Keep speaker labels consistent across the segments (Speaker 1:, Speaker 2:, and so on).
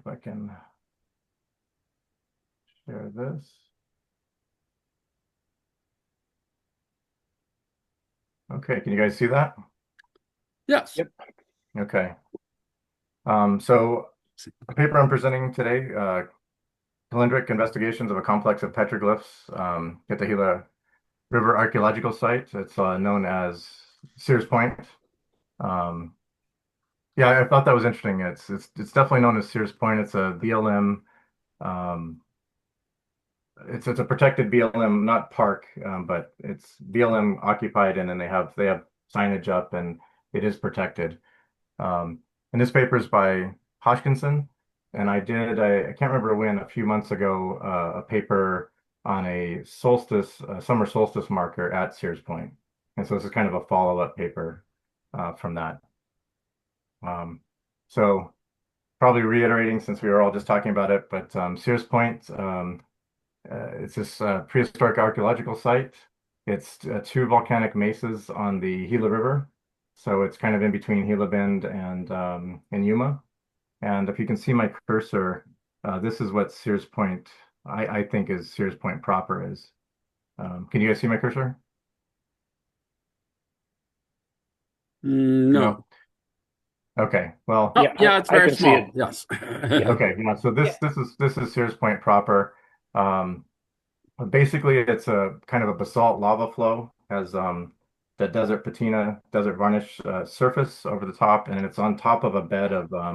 Speaker 1: if I can share this. Okay, can you guys see that?
Speaker 2: Yes.
Speaker 1: Yep. Okay. So the paper I'm presenting today, Calendric Investigations of a Complex of Petroglyphs at the Gila River Archaeological Site. It's known as Sears Point. Um, yeah, I thought that was interesting. It's definitely known as Sears Point. It's a BLM. Um, it's a protected BLM, not park, but it's BLM occupied, and then they have signage up, and it is protected. And this paper is by Hoskinson, and I can't remember when, a few months ago, a paper on a summer solstice marker at Sears Point. And so this is kind of a follow-up paper from that. Um, so probably reiterating since we were all just talking about it, but Sears Point, it's this prehistoric archaeological site. It's two volcanic mesas on the Gila River. So it's kind of in between Gila Bend and Yuma. And if you can see my cursor, this is what Sears Point, I think is Sears Point proper is. Can you guys see my cursor? No?
Speaker 2: No.
Speaker 1: Okay. Well,
Speaker 2: Oh,
Speaker 3: Yeah,
Speaker 2: yeah, it's
Speaker 3: I
Speaker 2: very
Speaker 3: can see it.
Speaker 2: small. Yes.
Speaker 3: Yeah.
Speaker 1: okay. Yeah. So
Speaker 3: Yeah.
Speaker 1: this is Sears Point proper. Um, Basically, it's a kind of a basalt lava flow, has the desert patina, desert varnish surface over the top, and it's on top of a bed of I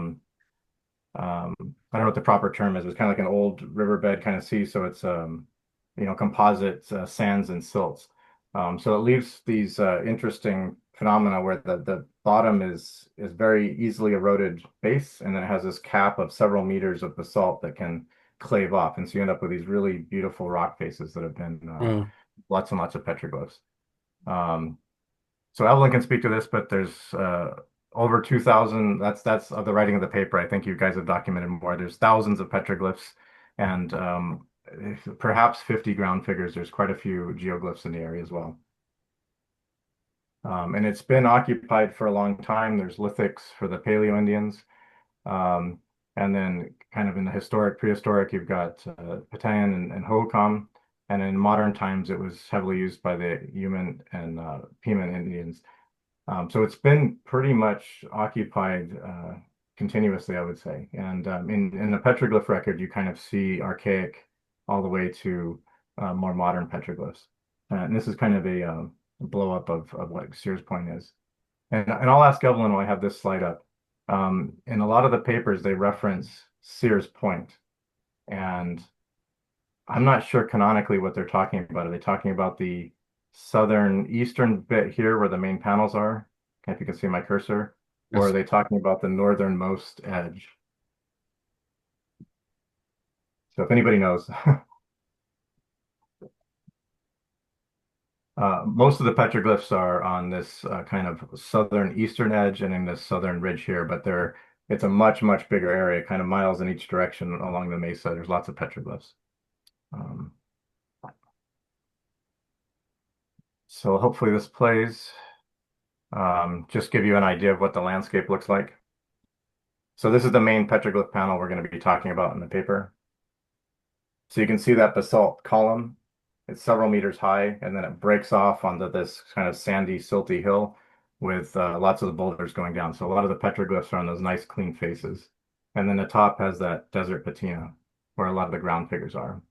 Speaker 1: don't know what the proper term is. It's kind of like an old riverbed kind of sea, so it's composite sands and silts. So it leaves these interesting phenomena where the bottom is very easily eroded base, and then it has this cap of several meters of basalt that can clave off, and so you end up with these really beautiful rock faces that have been
Speaker 2: Oh,
Speaker 1: lots and lots of petroglyphs. Um, so Evelyn can speak to this, but there's over 2,000. That's of the writing of the paper. I think you guys have documented more. There's thousands of petroglyphs and perhaps 50 ground figures. There's quite a few geoglyphs in the area as well. And it's been occupied for a long time. There's lithics for the Paleo Indians. Um, and then kind of in the historic, prehistoric, you've got Patayan and Hohokam. And in modern times, it was heavily used by the Yuman and Piman Indians. So it's been pretty much occupied continuously, I would say. And in the petroglyph record, you kind of see archaic all the way to more modern petroglyphs. And this is kind of a blow up of what Sears Point is. And I'll ask Evelyn while I have this slide up. In a lot of the papers, they reference Sears Point, and I'm not sure canonically what they're talking about. Are they talking about the southern eastern bit here where the main panels are? If you can see my cursor, or are
Speaker 2: yes.
Speaker 1: they talking about the northernmost edge? So if anybody knows, most of the petroglyphs are on this kind of southern eastern edge and in this southern ridge here, but it's a much, much bigger area, kind of miles in each direction along the mesa. There's lots of petroglyphs. Um, so hopefully this plays. Just give you an idea of what the landscape looks like. So this is the main petroglyph panel we're going to be talking about in the paper. So you can see that basalt column. It's several meters high, and then it breaks off onto this kind of sandy, silty hill with lots of the boulders going down. So a lot of the petroglyphs are on those nice, clean faces. And then the top has that desert patina where a lot of the ground figures are.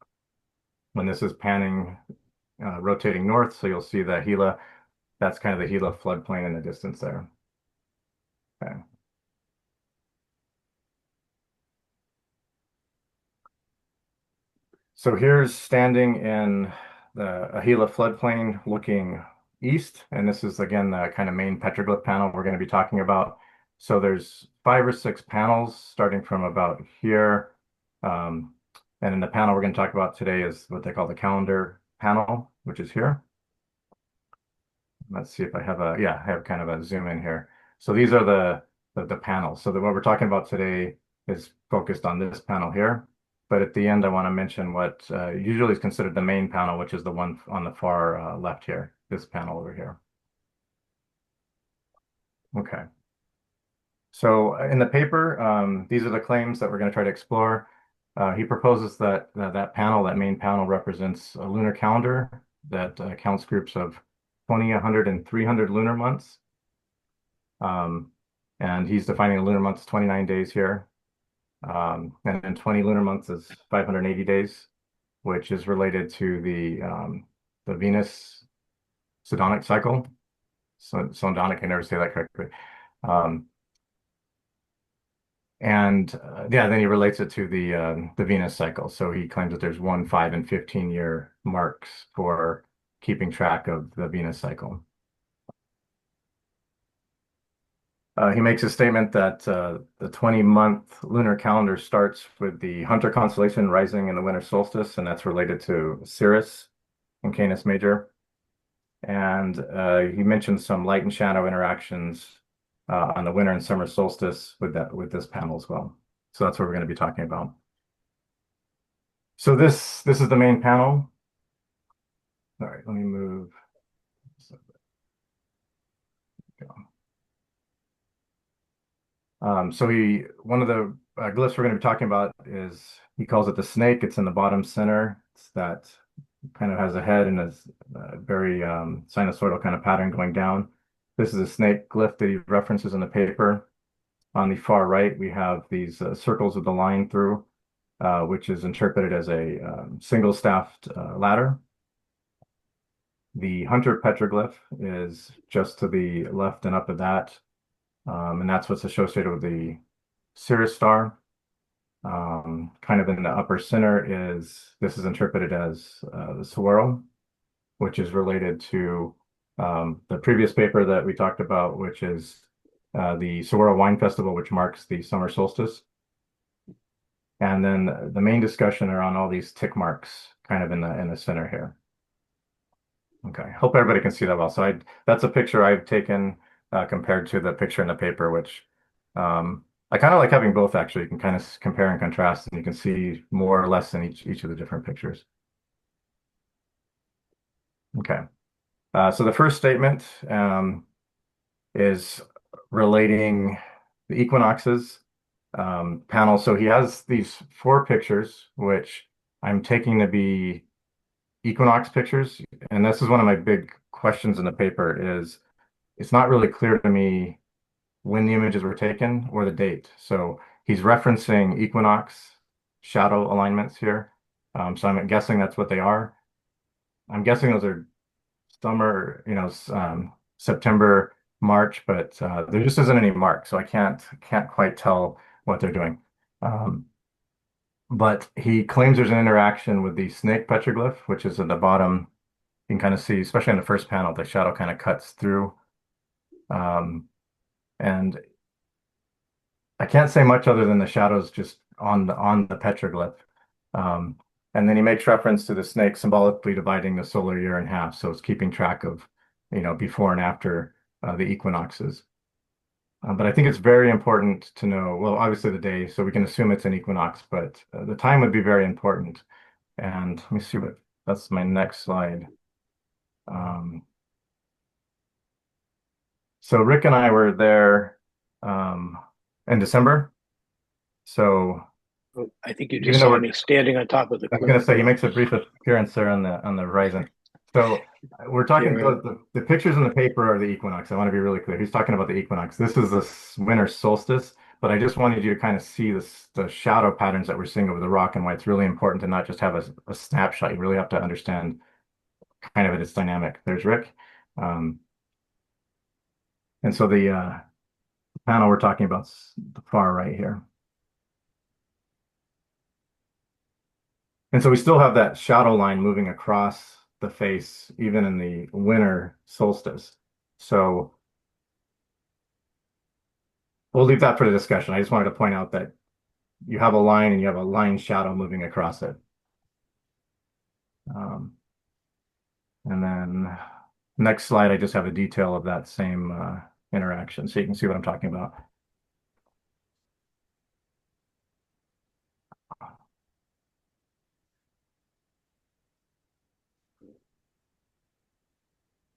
Speaker 1: When this is panning, rotating north, so you'll see the Gila. That's kind of the Gila floodplain in the distance there. Okay. So here's standing in the Gila floodplain looking east, and this is again the kind of main petroglyph panel we're going to be talking about. So there's 5 or 6 panels starting from about here. Um, and in the panel we're going to talk about today is what they call the calendar panel, which is here. Let's see if I have I have kind of a zoom in here. So these are the panels. So what we're talking about today is focused on this panel here. But at the end, I want to mention what usually is considered the main panel, which is the one on the far left here, this panel over here. Okay. So in the paper, these are the claims that we're going to try to explore. He proposes that that main panel, represents a lunar calendar that counts groups of 20, 100, and 300 lunar months. And he's defining a lunar month as 29 days here. And then 20 lunar months is 580 days, which is related to the Venus Sidonic cycle. So Sidonic, I never say that correctly. Um, and yeah, then he relates it to the Venus cycle. So he claims that there's 1, 5, and 15-year marks for keeping track of the Venus cycle. He makes a statement that the 20-month lunar calendar starts with the Hunter constellation rising in the winter solstice, and that's related to Sirius in Canis Major. And he mentions some light and shadow interactions on the winter and summer solstice with this panel as well. So that's what we're going to be talking about. So this is the main panel. All right, let me move. So one of the glyphs we're going to be talking about is, he calls it the snake. It's in the bottom center. It's that kind of has a head and is very sinusoidal kind of pattern going down. This is a snake glyph that he references in the paper. On the far right, we have these circles with the line through, which is interpreted as a single-staffed ladder. The Hunter petroglyph is just to the left and up of that, and that's what's associated with the Sirius star. Kind of in the upper center this is interpreted as the saguaro, which is related to the previous paper that we talked about, which is the Saguaro Wine Festival, which marks the summer solstice. And then the main discussion are on all these tick marks kind of in the center here. Okay, hope everybody can see that well. So that's a picture I've taken compared to the picture in the paper, which I kind of like having both, actually. You can kind of compare and contrast, and you can see more or less in each of the different pictures. Okay. So the first statement is relating the equinoxes panel. So he has these 4 pictures, which I'm taking to be equinox pictures. And this is one of my big questions in the paper, is it's not really clear to me when the images were taken or the date. So he's referencing equinox shadow alignments here. So I'm guessing that's what they are. I'm guessing those are summer, September, March, but there just isn't any mark, so I can't quite tell what they're doing. But he claims there's an interaction with the snake petroglyph, which is at the bottom. You can kind of see, especially in the first panel, the shadow kind of cuts through. And I can't say much other than the shadows just on the petroglyph. And then he makes reference to the snake symbolically dividing the solar year in half. So it's keeping track of, before and after the equinoxes. But I think it's very important to know, well, obviously the day, so we can assume it's an equinox, but the time would be very important. And let me see that's my next slide. So Rick and I were there in December. So
Speaker 2: I think you
Speaker 1: even
Speaker 2: just
Speaker 1: though
Speaker 2: saw
Speaker 1: we're
Speaker 2: me standing on top of the
Speaker 1: I was
Speaker 2: cliff.
Speaker 1: going to say he makes a brief appearance there on the horizon. So we're talking
Speaker 2: Yeah,
Speaker 1: the pictures in the paper are the equinox. I want to be really clear. He's talking about the equinox. This is the winter solstice, but I just wanted you to kind of see the shadow patterns that we're seeing over the rock and why it's really important to not just have a snapshot. You really have to understand kind of its dynamic. There's Rick. And so the panel we're talking about is the far right here. And so we still have that shadow line moving across the face, even in the winter solstice. So we'll leave that for the discussion. I just wanted to point out that you have a line and you have a line shadow moving across it. And then next slide, I just have a detail of that same interaction, so you can see what I'm talking about.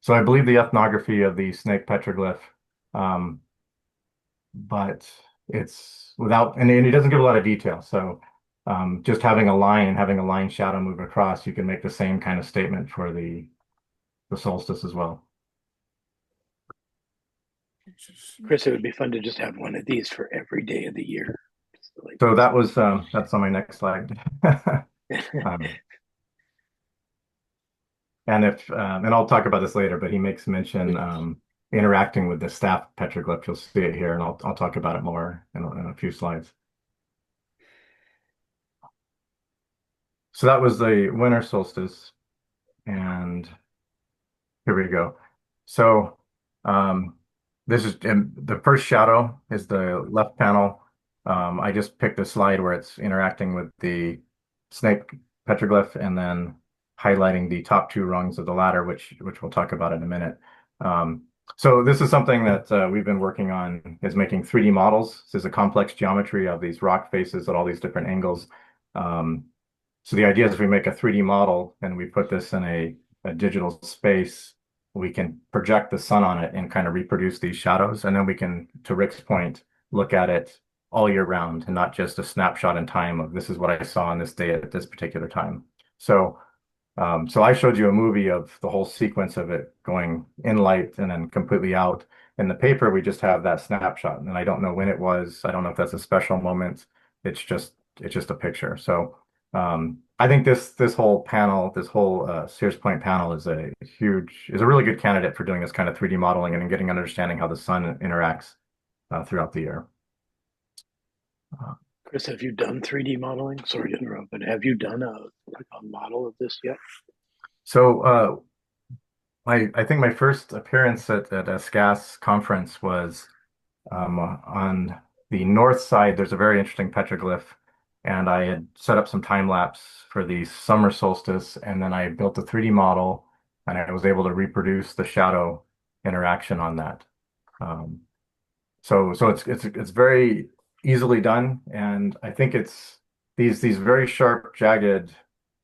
Speaker 1: So I believe the ethnography of the snake petroglyph, but it's without, and he doesn't give a lot of detail. So just having a line and having a line shadow move across, you can make the same kind of statement for the solstice as well.
Speaker 2: Chris, it would be fun to just have one of these for every day of the year. So, like,
Speaker 1: So that's on my next slide. Um, and I'll talk about this later, but he makes mention interacting with the staff petroglyph. You'll see it here, and I'll talk about it more in a few slides. So that was the winter solstice, and here we go. So this is the first shadow is the left panel. I just picked a slide where it's interacting with the snake petroglyph and then highlighting the top two rungs of the ladder, which we'll talk about in a minute. Um, so this is something that we've been working on is making 3D models. This is a complex geometry of these rock faces at all these different angles. Um, so the idea is we make a 3D model and we put this in a digital space. We can project the sun on it and kind of reproduce these shadows. And then we can, to Ric's point, look at it all year round and not just a snapshot in time of this is what I saw on this day at this particular time. So, so I showed you a movie of the whole sequence of it going in light and then completely out. In the paper, we just have that snapshot, and I don't know when it was. I don't know if that's a special moment. It's just a picture. So I think this whole panel, this whole Sears Point panel is a really good candidate for doing this kind of 3D modeling and getting understanding how the sun interacts throughout the year.
Speaker 2: Chris, have you done 3D modeling? Sorry to interrupt, but have you done a model of this yet?
Speaker 1: So I think my first appearance at a SCAAS conference was on the north side. There's a very interesting petroglyph, and I had set up some time lapse for the summer solstice, and then I built a 3D model, and I was able to reproduce the shadow interaction on that. Um, so it's very easily done, and I think it's these very sharp, jagged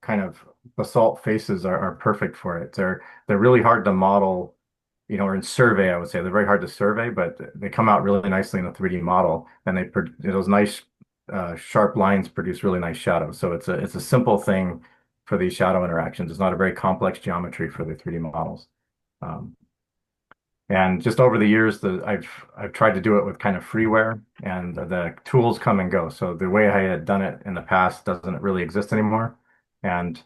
Speaker 1: kind of basalt faces are perfect for it. They're really hard to model, or in survey, I would say they're very hard to survey, but they come out really nicely in a 3D model, and those nice sharp lines produce really nice shadows. So it's a simple thing for these shadow interactions. It's not a very complex geometry for the 3D models. Um, and just over the years, I've tried to do it with kind of freeware, and the tools come and go. So the way I had done it in the past doesn't really exist anymore. And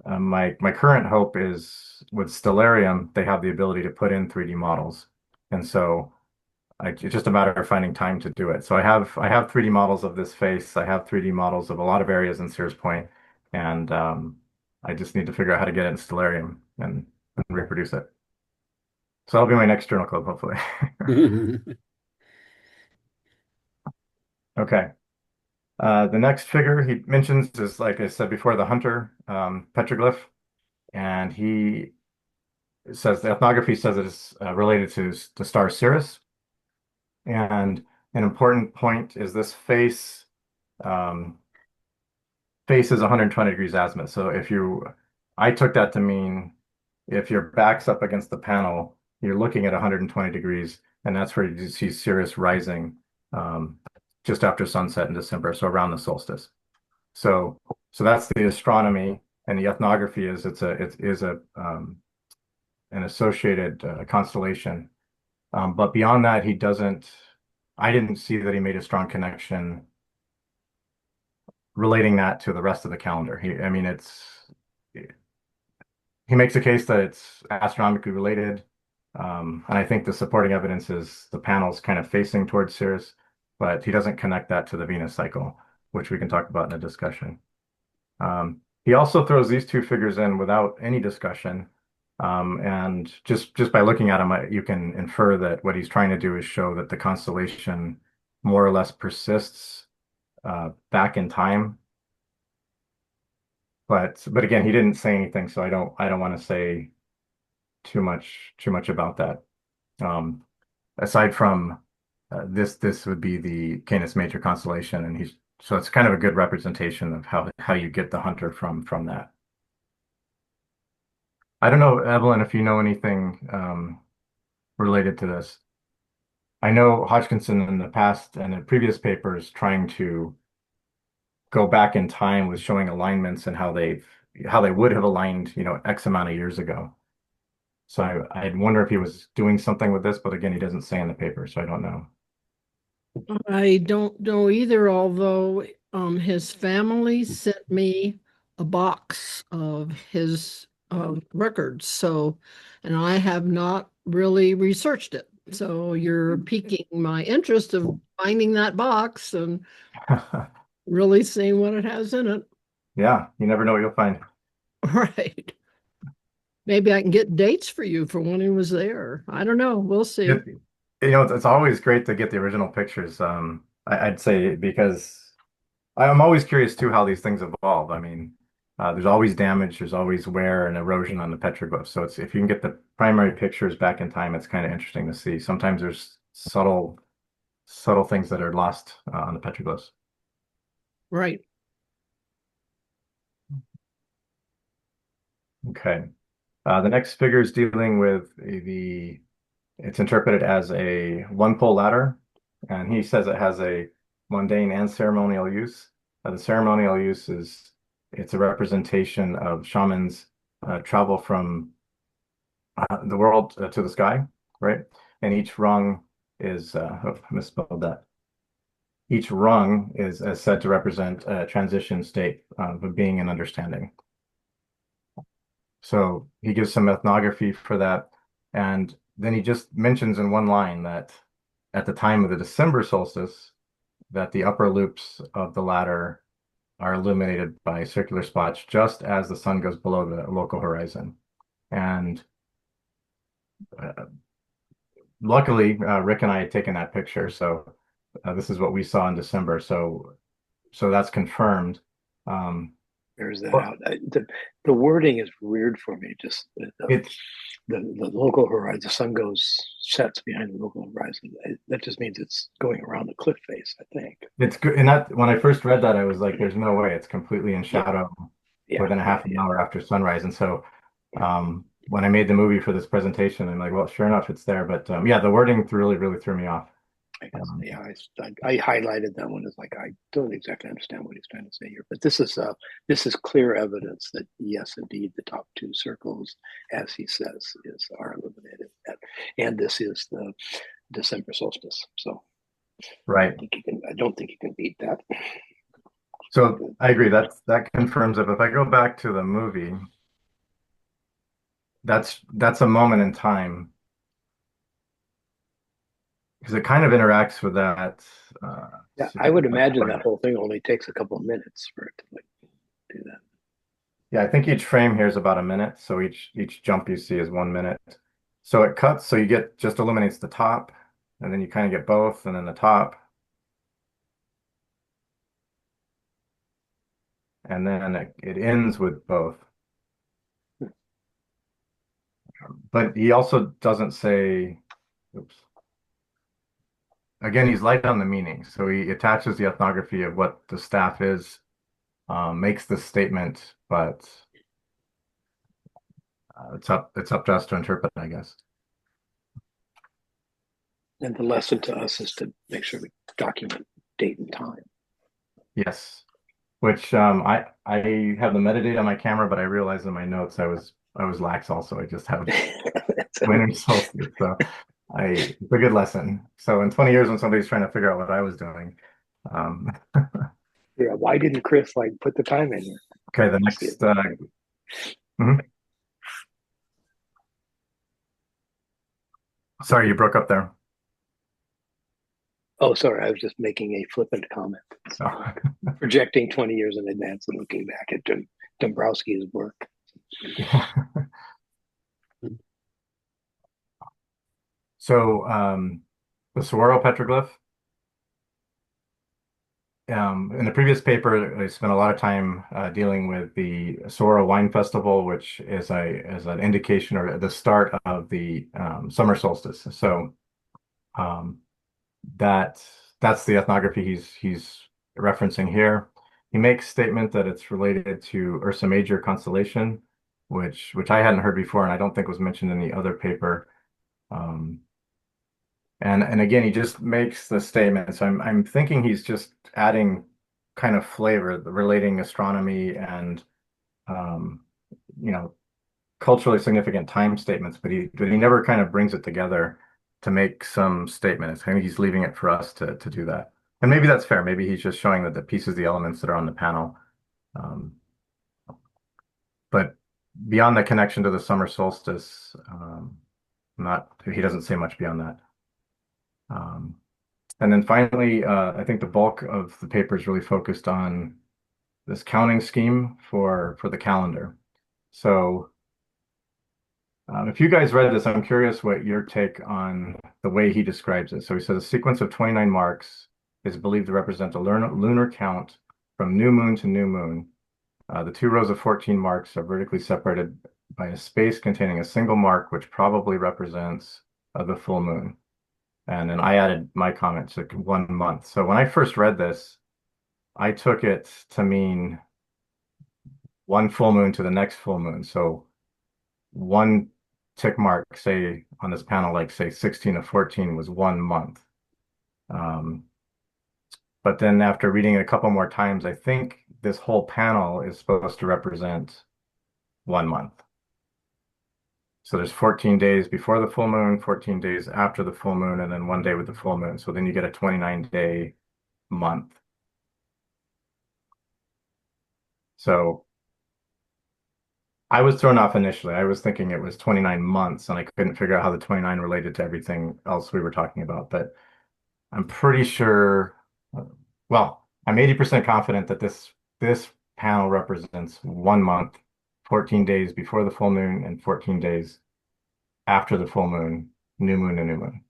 Speaker 1: my current hope is with Stellarium, they have the ability to put in 3D models, and so it's just a matter of finding time to do it. So I have 3D models of this face. I have 3D models of a lot of areas in Sears Point, and I just need to figure out how to get it in Stellarium and reproduce it. So that'll be my next journal club, hopefully. Okay. The next figure he mentions is, like I said before, the hunter petroglyph, and he says the ethnography says it is related to the star Sirius. And an important point is this um, face is 120 degrees azimuth. So I took that to mean if your back's up against the panel, you're looking at 120 degrees, and that's where you see Sirius rising um, just after sunset in December, so around the solstice. So that's the astronomy, and the ethnography is it is an associated constellation. But beyond that, I didn't see that he made a strong connection relating that to the rest of the calendar. I mean, he makes a case that it's astronomically related. And I think the supporting evidence is the panels kind of facing towards Sirius, but he doesn't connect that to the Venus cycle, which we can talk about in a discussion. He also throws these two figures in without any discussion. And just by looking at him, you can infer that what he's trying to do is show that the constellation more or less persists back in time. But again, he didn't say anything, so I don't want to say too much about that. Aside from this would be the Canis Major constellation, and so it's kind of a good representation of how you get the hunter from that. I don't know, Evelyn, if you know anything related to this. I know Hodgkinson in the past and in previous papers trying to go back in time with showing alignments and how they would have aligned, X amount of years ago. So I'd wonder if he was doing something with this, but again, he doesn't say in the paper, so I don't know.
Speaker 3: I don't know either, although his family sent me a box of his records. So, and I have not really researched it. So you're piquing my interest of finding that box and really seeing what it has in it.
Speaker 1: Yeah, you never know what you'll find.
Speaker 3: Right. Maybe I can get dates for you for when he was there. I don't know. We'll see.
Speaker 1: It, it's always great to get the original pictures. I'd say because I'm always curious too how these things evolve. I mean, there's always damage, there's always wear and erosion on the petroglyphs. So it's if you can get the primary pictures back in time, it's kind of interesting to see. Sometimes there's subtle things that are lost on the petroglyphs.
Speaker 3: Right.
Speaker 1: Okay. The next figure is dealing with it's interpreted as a one-pole ladder, and he says it has a mundane and ceremonial use. The ceremonial use is it's a representation of shamans travel from the world to the sky, right? And each rung is, I misspelled that. Each rung is said to represent a transition state of being and understanding. So he gives some ethnography for that. And then he just mentions in one line that at the time of the December solstice, that the upper loops of the ladder are illuminated by circular spots just as the sun goes below the local horizon. And uh, luckily, Rick and I had taken that picture. So this is what we saw in December. So that's confirmed. Um,
Speaker 2: There's that
Speaker 1: but
Speaker 2: out. The wording is weird for me. Just
Speaker 1: it's
Speaker 2: the local horizon, the sun goes sets behind the local horizon. That just means it's going around the cliff face, I think.
Speaker 1: it's good. And that when I first read that, I was like, there's no way it's completely in
Speaker 2: Yeah,
Speaker 1: shadow
Speaker 2: yeah,
Speaker 1: within a
Speaker 2: yeah,
Speaker 1: half an
Speaker 2: yeah,
Speaker 1: hour after sunrise. And so
Speaker 2: yeah.
Speaker 1: when I made the movie for this presentation, I'm like, well, sure enough, it's there. But yeah, the wording really threw me off.
Speaker 2: I guess,
Speaker 1: Um,
Speaker 2: yeah, I highlighted that one as like I don't exactly understand what he's trying to say here, but this is clear evidence that yes, indeed, the top two circles, as he says, are illuminated, and this is the December solstice. So
Speaker 1: right.
Speaker 2: I don't think you can beat that.
Speaker 1: So I agree. That confirms it. If I go back to the movie, that's a moment in time because it kind of interacts with that.
Speaker 2: Yeah,
Speaker 1: Let's see if
Speaker 2: I
Speaker 1: I can
Speaker 2: would
Speaker 1: find
Speaker 2: imagine that
Speaker 1: it.
Speaker 2: whole thing only takes a couple of minutes for it to like do that.
Speaker 1: Yeah, I think each frame here is about a minute. So each jump you see is 1 minute. So it cuts, so you get just illuminates the top, and then you kind of get both, and then the top, and then it ends with both. But he also doesn't say, oops. Again, he's light on the meaning. So he attaches the ethnography of what the staff is, makes the statement, but it's up to us to interpret, I guess.
Speaker 2: And the lesson to us is to make sure we document date and time.
Speaker 1: Yes. Which I have the metadata on my camera, but I realized in my notes I was lax also. I just have winter solstice. So it's a good lesson. So in 20 years when somebody's trying to figure out what I was doing. Um,
Speaker 2: Yeah, why didn't Chris like put the time in here?
Speaker 1: okay, the
Speaker 2: See it.
Speaker 1: next mhm. Sorry, you broke up there.
Speaker 2: Oh, sorry, I was just making a flippant comment.
Speaker 1: Oh.
Speaker 2: Projecting 20 years in advance and looking back at Dombrowski's work.
Speaker 1: So the saguaro petroglyph. In the previous paper, I spent a lot of time dealing with the Saguaro Wine Festival, which is an indication or the start of the summer solstice. So um, that that's the ethnography he's referencing here. He makes statement that it's related to Ursa Major constellation, which I hadn't heard before, and I don't think was mentioned in the other paper. Um, And again, he just makes the statement. So I'm thinking he's just adding kind of flavor, relating astronomy and um, you know, culturally significant time statements, but he never kind of brings it together to make some statement. I think he's leaving it for us to do that. And maybe that's fair. Maybe he's just showing that the pieces, the elements that are on the panel. Um, but beyond the connection to the summer solstice, not he doesn't say much beyond that. Um, and then finally, I think the bulk of the paper is really focused on this counting scheme for the calendar. So if you guys read this, I'm curious what your take on the way he describes it. So he says a sequence of 29 marks is believed to represent a lunar count from new moon to new moon. The two rows of 14 marks are vertically separated by a space containing a single mark, which probably represents the full moon. And then I added my comment to 1 month. So when I first read this, I took it to mean one full moon to the next full moon. So one tick mark, say on this panel, like say 16 of 14 was 1 month. Um, but then after reading it a couple more times, I think this whole panel is supposed to represent 1 month. So there's 14 days before the full moon, 14 days after the full moon, and then 1 day with the full moon. So then you get a 29-day month. So I was thrown off initially. I was thinking it was 29 months, and I couldn't figure out how the 29 related to everything else we were talking about. But I'm pretty sure, well, I'm 80% confident that this panel represents 1 month, 14 days before the full moon, and 14 days after the full moon, new moon and new moon.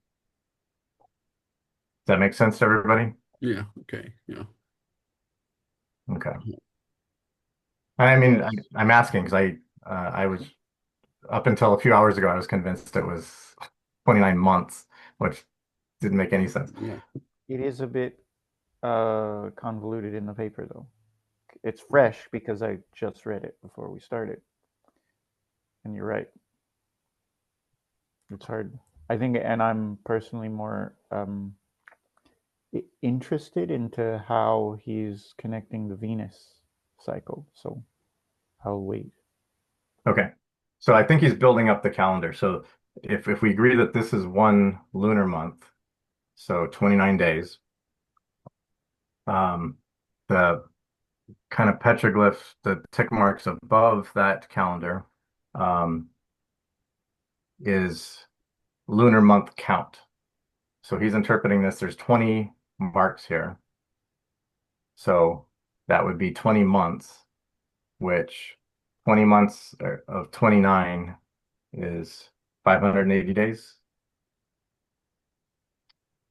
Speaker 1: Does that make sense to everybody?
Speaker 4: Yeah. Okay. Yeah.
Speaker 1: Okay. I mean, I'm asking because I was up until a few hours ago, I was convinced it was 29 months, which didn't make any sense.
Speaker 4: Yeah.
Speaker 5: It is a bit convoluted in the paper, though. It's fresh because I just read it before we started. And you're right. It's hard. I think, and I'm personally more interested into how he's connecting the Venus cycle. So I'll wait.
Speaker 1: Okay. So I think he's building up the calendar. So if we agree that this is one lunar month, so 29 days, the kind of petroglyphs, the tick marks above that calendar, is lunar month count. So he's interpreting this, there's 20 marks here. So that would be 20 months, which 20 months of 29 is 580 days,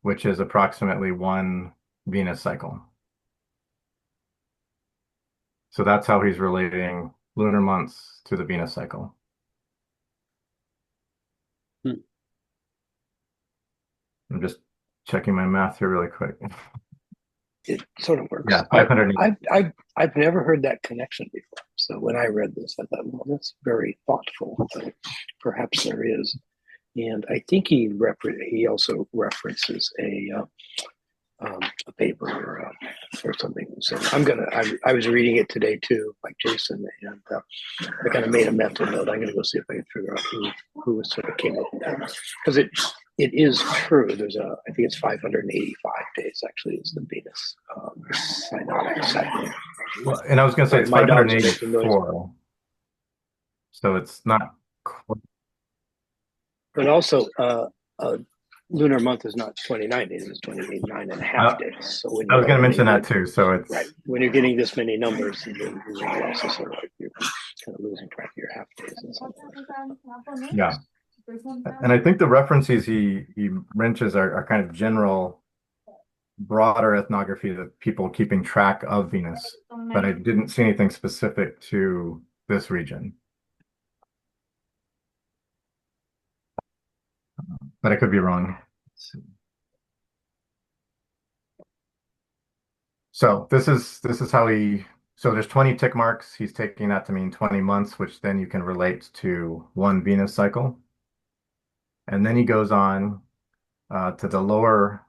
Speaker 1: which is approximately one Venus cycle. So that's how he's relating lunar months to the Venus cycle. I'm just checking my math here really quick.
Speaker 2: It sort of works.
Speaker 1: Yeah, 580.
Speaker 2: I've never heard that connection before. So when I read this, I thought, well, that's very thoughtful. But perhaps there is. And I think he also references a paper or something. So I was reading it today too, like Jason, and I kind of made a mental note. I'm gonna go see if I can figure out who sort of came up with that, because it is true. There's I think it's 585 days actually is the Venus synodic cycle.
Speaker 1: Well, and I was gonna say it's
Speaker 2: My dog's making
Speaker 1: 584. So it's not quite.
Speaker 2: But also, lunar month is not 29 days; it's 29 and a half days. So when
Speaker 1: I was going to mention that too. So it's
Speaker 2: right when you're getting this many numbers, you're also sort of like you're kind of losing track of your half days and stuff.
Speaker 1: Yeah, and I think the references he wrenches are kind of general, broader ethnography that people keeping track of Venus, but I didn't see anything specific to this region. But I could be wrong. So this is how so there's 20 tick marks. He's taking that to mean 20 months, which then you can relate to one Venus cycle. And then he goes on to the lower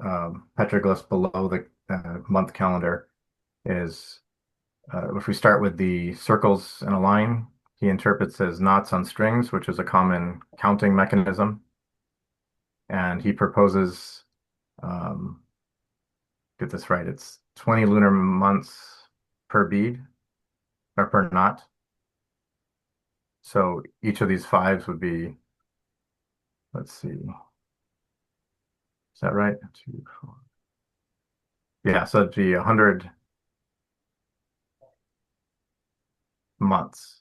Speaker 1: petroglyphs below the month calendar is, if we start with the circles in a line, he interprets as knots on strings, which is a common counting mechanism. And he proposes, get this right, it's 20 lunar months per bead or per knot. So each of these fives would be, let's see, is that right? 2, 4. Yeah, so it'd be 100 months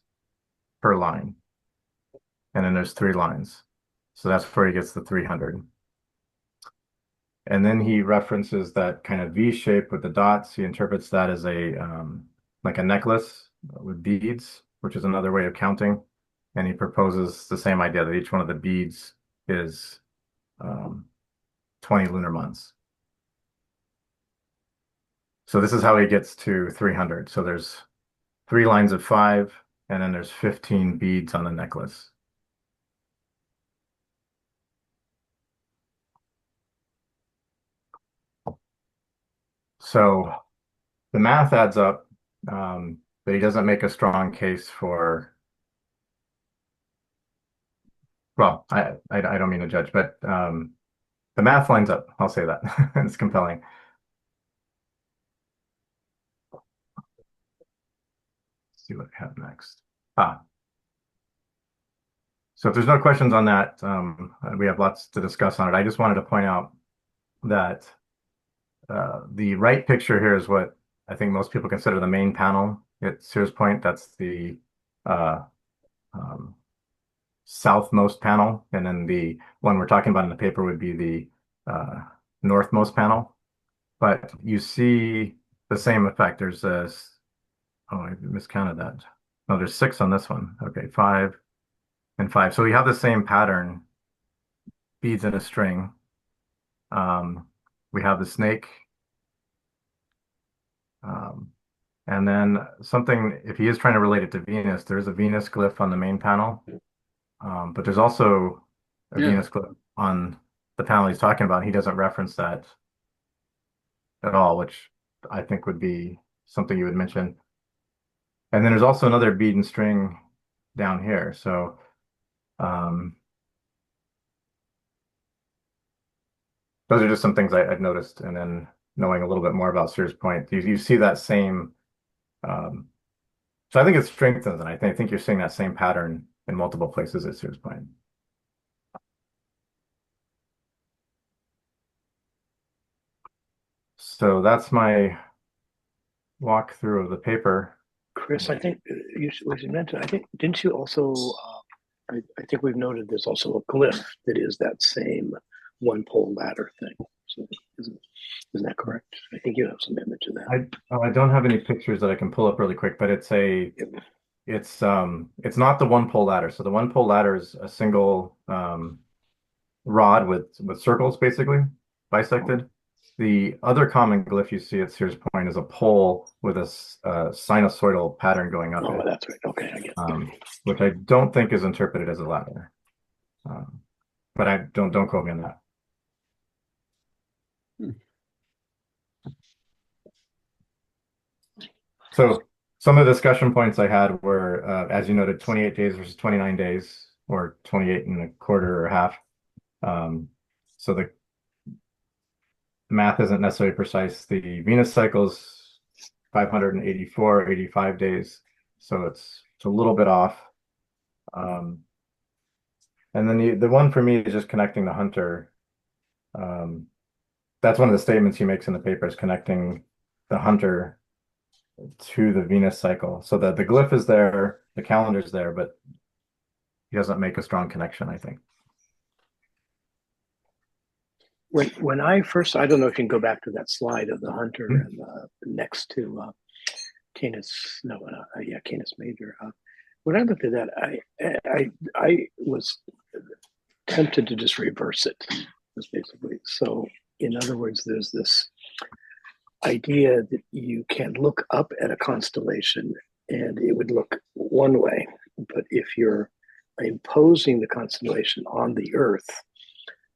Speaker 1: per line. And then there's 3 lines. So that's where he gets the 300. And then he references that kind of V shape with the dots. He interprets that as a like a necklace with beads, which is another way of counting. And he proposes the same idea that each one of the beads is 20 lunar months. So this is how he gets to 300. So there's 3 lines of 5, and then there's 15 beads on the necklace. So the math adds up, but he doesn't make a strong case for, well, I don't mean to judge, but the math lines up. I'll say that. It's compelling. Let's see what we have next. So if there's no questions on that, we have lots to discuss on it. I just wanted to point out that the right picture here is what I think most people consider the main panel at Sears Point. That's the southmost panel, and then the one we're talking about in the paper would be the northmost panel. But you see the same effect. There's this, oh, I miscounted that. No, there's 6 on this one. Okay, 5 and 5. So we have the same pattern, beads in a string. We have the snake. And then something, if he is trying to relate it to Venus, there's a Venus glyph on the main panel. But there's also a Venus glyph on the panel he's talking about. He doesn't reference that at all, which I think would be something you would mention. And then there's also another bead and string down here. So those are just some things I've noticed. And then knowing a little bit more about Sears Point, you see that same, so I think it strengthens, and I think you're seeing that same pattern in multiple places at Sears Point. So that's my walkthrough of the paper.
Speaker 2: Chris, I think you mentioned, I think, didn't you also, I think we've noted there's also a glyph that is that same one pole ladder thing. So isn't that correct? I think you have some image of that.
Speaker 1: I don't have any pictures that I can pull up really quick, but it's not the one pole ladder. So the one pole ladder is a single rod with circles basically bisected. The other common glyph you see at Sears Point is a pole with a sinusoidal pattern going up
Speaker 2: Oh,
Speaker 1: it,
Speaker 2: that's right. Okay, I get it.
Speaker 1: which I don't think is interpreted as a ladder. But I don't quote me on that. So some of the discussion points I had were, as you noted, 28 days versus 29 days, or 28 and a quarter or half. So the math isn't necessarily precise. The Venus cycle's 584, 85 days. So it's a little bit off. And then the one for me is just connecting the hunter. That's one of the statements he makes in the paper, is connecting the hunter to the Venus cycle. So that the glyph is there, the calendar's there, but he doesn't make a strong connection, I think.
Speaker 2: When I first, I don't know if you can go back to that slide of the hunter and next to Canis, Canis Major. When I looked at that, I was tempted to just reverse it, basically. So in other words, there's this idea that you can look up at a constellation and it would look one way, but if you're imposing the constellation on the Earth,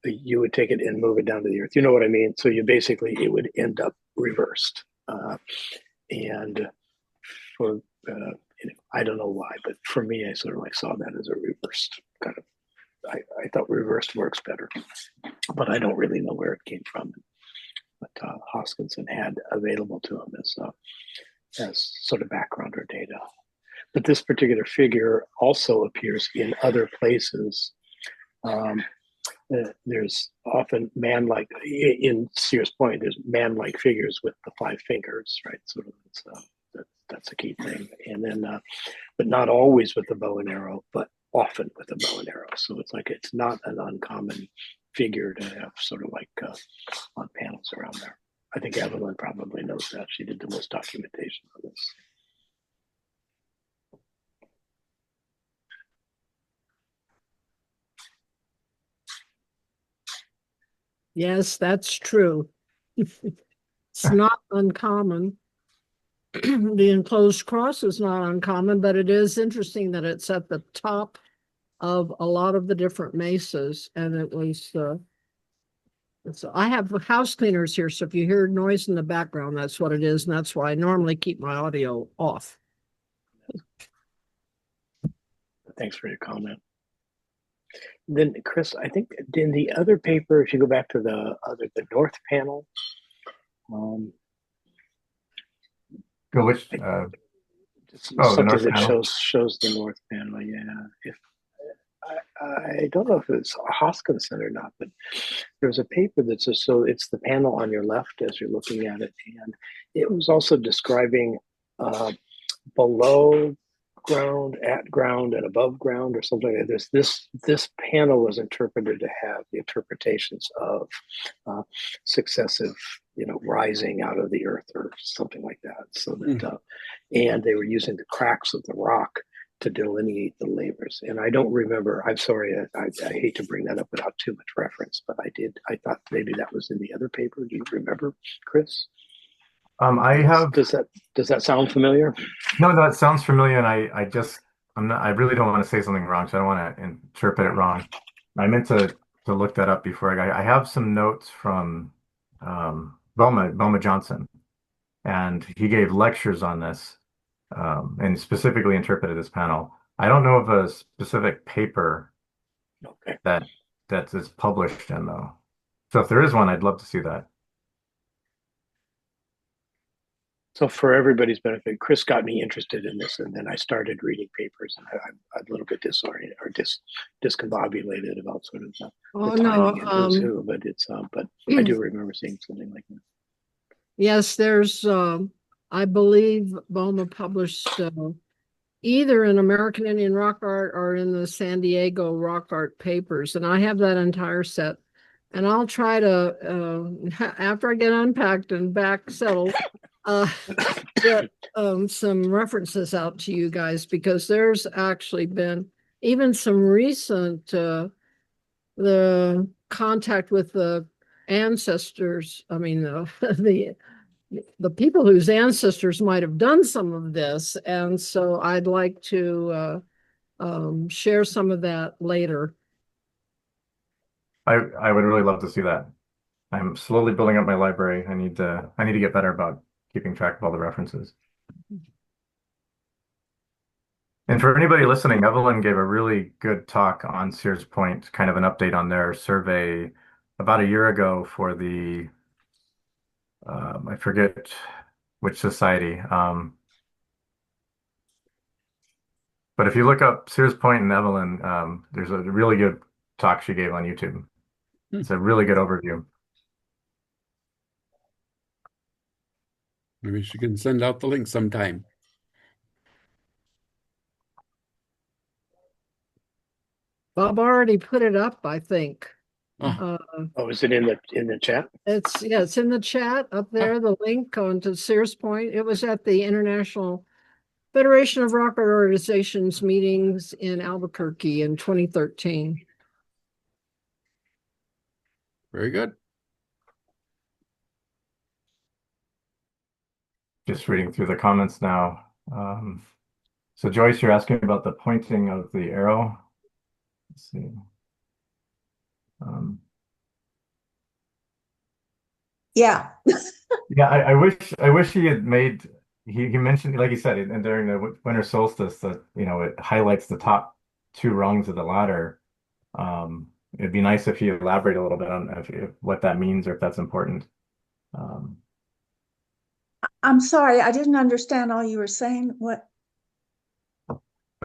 Speaker 2: you would take it and move it down to the earth. You know what I mean? So you basically, it would end up reversed. And for, I don't know why, but for me, I sort of like saw that as a reversed kind of, I thought reversed works better, but I don't really know where it came from. But Hoskinson had available to him as sort of background or data. But this particular figure also appears in other places. There's often man-like, in Sears Point, there's man-like figures with the 5 fingers, right? Sort of, that's a key thing. And then, but not always with the bow and arrow, but often with the bow and arrow. So it's like, it's not an uncommon figure to have sort of like on panels around there. I think Evelyn probably knows that. She did the most documentation on this.
Speaker 3: Yes, that's true. It's not uncommon. The enclosed cross is not uncommon, but it is interesting that it's at the top of a lot of the different mesas. And it was, so I have house cleaners here, so if you hear noise in the background, that's what it is. And that's why I normally keep my audio off.
Speaker 2: Thanks for your comment. Then, Chris, I think in the other paper, if you go back to the north panel,
Speaker 1: Go which?
Speaker 2: the
Speaker 1: north
Speaker 2: that
Speaker 1: panel?
Speaker 2: shows the north panel. Yeah, if I don't know if it's Hoskinson or not, but there's a paper that says, so it's the panel on your left as you're looking at it, and it was also describing below ground, at ground, and above ground, or something like this. This panel was interpreted to have the interpretations of successive, rising out of the earth or something like that. So that, and they were using the cracks of the rock to delineate the layers. And I don't remember. I'm sorry. I hate to bring that up without too much reference, but I did. I thought maybe that was in the other paper. Do you remember, Chris?
Speaker 1: I have.
Speaker 2: Does that sound familiar?
Speaker 1: No, that sounds familiar, and I really don't want to say something wrong, so I don't want to interpret it wrong. I meant to look that up before I have some notes from Boma Johnson, and he gave lectures on this, and specifically interpreted this panel. I don't know of a specific paper
Speaker 2: Okay.
Speaker 1: that is published in, though. So if there is one, I'd love to see that.
Speaker 2: So for everybody's benefit, Chris got me interested in this, and then I started reading papers, and I'm a little bit disoriented or discombobulated about sort of the timing and who's who. But but I do remember seeing something like that.
Speaker 3: Yes, there's I believe Boma published either in American Indian Rock Art or in the San Diego Rock Art papers, and I have that entire set. And I'll try to after I get unpacked and back settled, get some references out to you guys, because there's actually been even some recent the contact with the ancestors. I mean, the people whose ancestors might have done some of this, and so I'd like to share some of that later.
Speaker 1: I would really love to see that. I'm slowly building up my library. I need to get better about keeping track of all the references. And for anybody listening, Evelyn gave a really good talk on Sears Point, kind of an update on their survey about a year ago for the, I forget which society. But if you look up Sears Point and Evelyn, there's a really good talk she gave on YouTube. It's a really good overview.
Speaker 4: Maybe she can send out the link sometime.
Speaker 3: Bob already put it up, I think.
Speaker 4: Oh,
Speaker 2: Is it in the chat?
Speaker 3: It's in the chat up there, the link onto Sears Point. It was at the International Federation of Rock Art Organizations meetings in Albuquerque in 2013.
Speaker 4: very good.
Speaker 1: Just reading through the comments now. So Joyce, you're asking about the pointing of the arrow. Let's see.
Speaker 6: Yeah.
Speaker 1: Yeah, I wish he had made he mentioned, like he said, and during the winter solstice, that it highlights the top two rungs of the ladder. It'd be nice if he elaborated a little bit on if what that means or if that's important. Um,
Speaker 6: I'm sorry, I didn't understand all you were saying. What?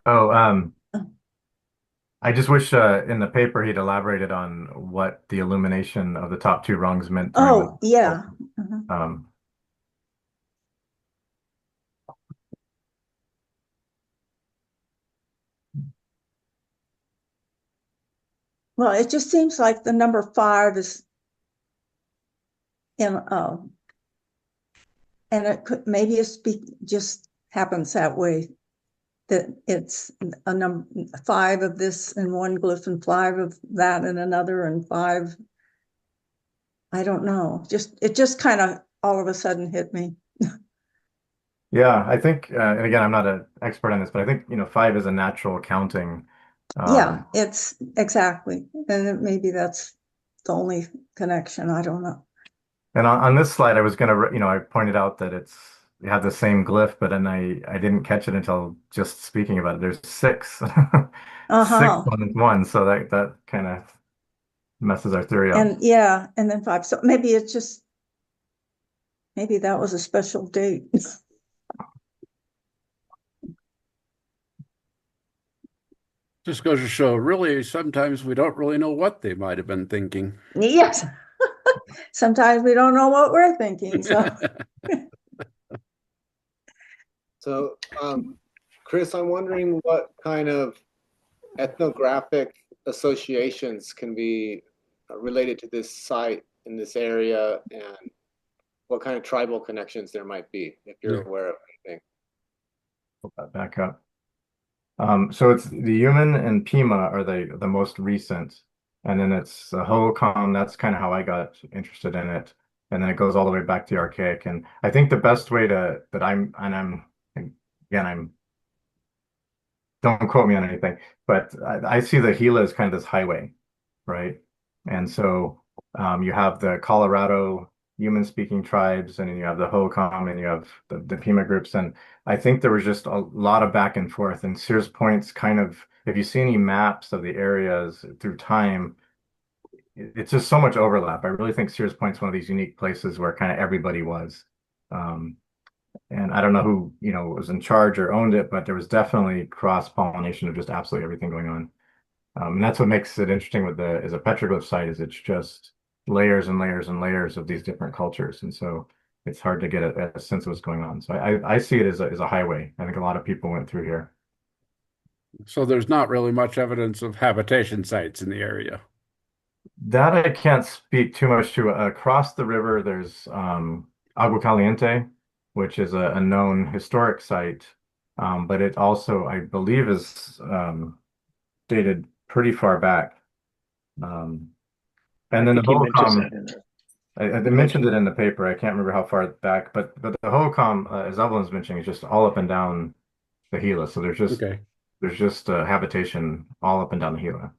Speaker 1: oh, I just wish in the paper he'd elaborated on what the illumination of the top two rungs meant during the
Speaker 6: Oh, yeah. Uh-huh.
Speaker 1: um,
Speaker 6: Well, it just seems like the number 5 is in, and it could maybe just happens that way, that it's a number 5 of this in one glyph and 5 of that in another and 5. I don't know. It just kind of all of a sudden hit me.
Speaker 1: yeah, I think and again I'm not an expert on this, but I think 5 is a natural counting.
Speaker 6: Yeah,
Speaker 1: Um,
Speaker 6: it's exactly. And maybe that's the only connection. I don't know.
Speaker 1: And on this slide, I was gonna, I pointed out that it had the same glyph, but then I didn't catch it until just speaking about it. There's six, six
Speaker 6: Uh-huh.
Speaker 1: on one, so that kind of messes our theory up.
Speaker 6: And yeah, and then 5. So maybe that was a special date.
Speaker 4: Just goes to show, really, sometimes we don't really know what they might have been thinking.
Speaker 6: Yes. Sometimes we don't know what we're thinking. So
Speaker 7: So, Chris, I'm wondering what kind of ethnographic associations can be related to this site in this area, and what kind of tribal connections there might be, if you're
Speaker 4: Yeah.
Speaker 7: aware of anything.
Speaker 1: Back up. So it's the Human and Pima are the most recent, and then it's the Hohokam. That's kind of how I got interested in it, and then it goes all the way back to the Archaic. And I think the best way that I'm again I'm don't quote me on anything, but I see the Gila as kind of this highway, right? And so you have the Colorado human-speaking tribes, and then you have the Hohokam, and you have the Pima groups, and I think there was just a lot of back and forth. And Sears Point's kind of, if you see any maps of the areas through time, it's just so much overlap. I really think Sears Point's one of these unique places where kind of everybody was. Um, and I don't know who, was in charge or owned it, but there was definitely cross-pollination of just absolutely everything going on. And that's what makes it interesting with as a petroglyph site, is it's just layers and layers and layers of these different cultures. And so it's hard to get a sense of what's going on. So I see it as a highway. I think a lot of people went through here.
Speaker 4: So there's not really much evidence of habitation sites in the area.
Speaker 1: That I can't speak too much to. Across the river, there's Agua Caliente, which is a known historic site, but it also, I believe, is dated pretty far back. And then the
Speaker 2: He mentions
Speaker 1: Hohokam,
Speaker 2: that in there.
Speaker 1: I mentioned it in the paper. I can't remember how far back, but the Hohokam, as Evelyn's mentioning, is just all up and down the Gila. So
Speaker 4: Okay.
Speaker 1: there's just habitation all up and down the Gila.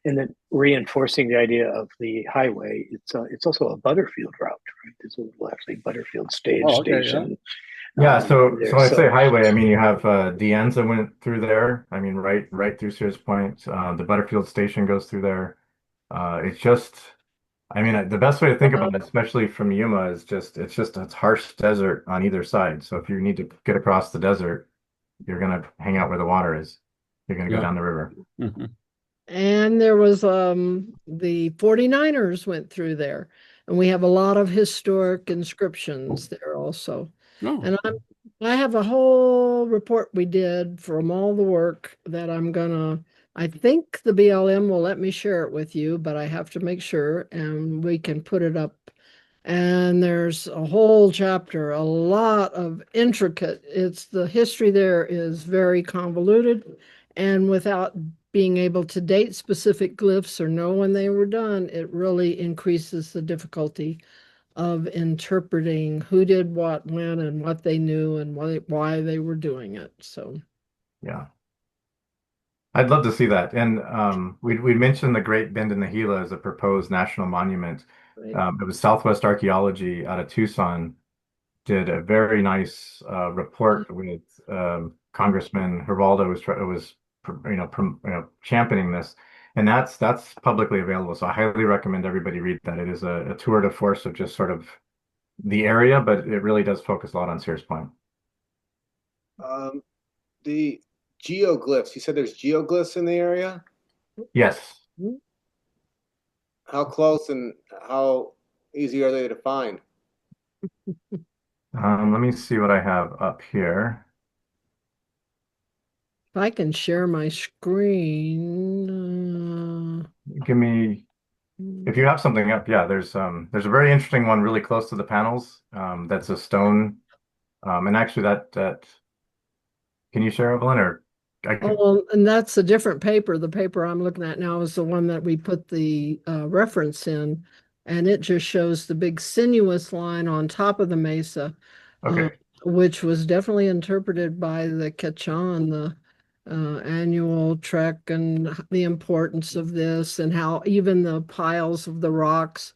Speaker 2: And then reinforcing the idea of the highway, it's also a Butterfield route, right? There's a little actually Butterfield
Speaker 4: Oh, okay,
Speaker 2: station.
Speaker 1: Yeah, so
Speaker 2: There.
Speaker 1: when I say highway, I mean you have Dianza went through there. I mean right through Sears Point. The Butterfield station goes through there. It's just, I mean, the best way to think about it, especially from Yuma, is it's harsh desert on either side. So if you need to get across the desert, you're gonna hang out where the water is. You're gonna go
Speaker 4: Yeah.
Speaker 1: down the river.
Speaker 4: Mhm.
Speaker 3: And there was the 49ers went through there. And we have a lot of historic inscriptions there also.
Speaker 4: Oh,
Speaker 3: And I have a whole report we did from all the work that I think the BLM will let me share it with you, but I have to make sure and we can put it up. And there's a whole chapter, a lot of intricate. The history there is very convoluted, and without being able to date specific glyphs or know when they were done, it really increases the difficulty of interpreting who did what, when, and what they knew and why they were doing it. So,
Speaker 1: Yeah. I'd love to see that. And we mentioned the Great Bend in the Gila as a proposed national monument.
Speaker 3: Right.
Speaker 1: It was Southwest Archaeology out of Tucson did a very nice report with Congressman Geraldo was championing this, and that's publicly available. So I highly recommend everybody read that. It is a tour de force of just sort of the area, but it really does focus a lot on Sears Point.
Speaker 7: The geoglyphs, you said there's geoglyphs in the area?
Speaker 1: Yes.
Speaker 7: How close and how easy are they to find?
Speaker 1: Let me see what I have up here.
Speaker 3: If I can share my screen.
Speaker 1: Give me, if you have something up, yeah, there's a very interesting one really close to the panels. That's a stone. And actually that can you share, Evelyn, or I
Speaker 3: Oh,
Speaker 1: could,
Speaker 3: well, and that's a different paper. The paper I'm looking at now is the one that we put the reference in, and it just shows the big sinuous line on top of the mesa, uh,
Speaker 1: okay.
Speaker 3: which was definitely interpreted by the Quechan, the annual trek, and the importance of this, and how even the piles of the rocks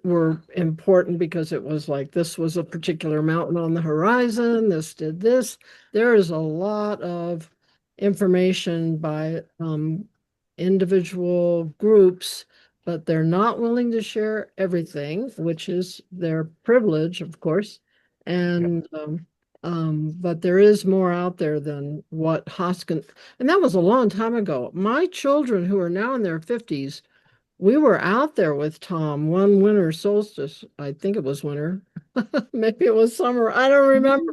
Speaker 3: were important because it was like this was a particular mountain on the horizon, this did this. There is a lot of information by individual groups, but they're not willing to share everything, which is their privilege, of course. And but there is more out there than what Hoskin, and that was a long time ago. My children, who are now in their 50s, we were out there with Tom one winter solstice. I think it was winter. Maybe it was summer. I don't remember.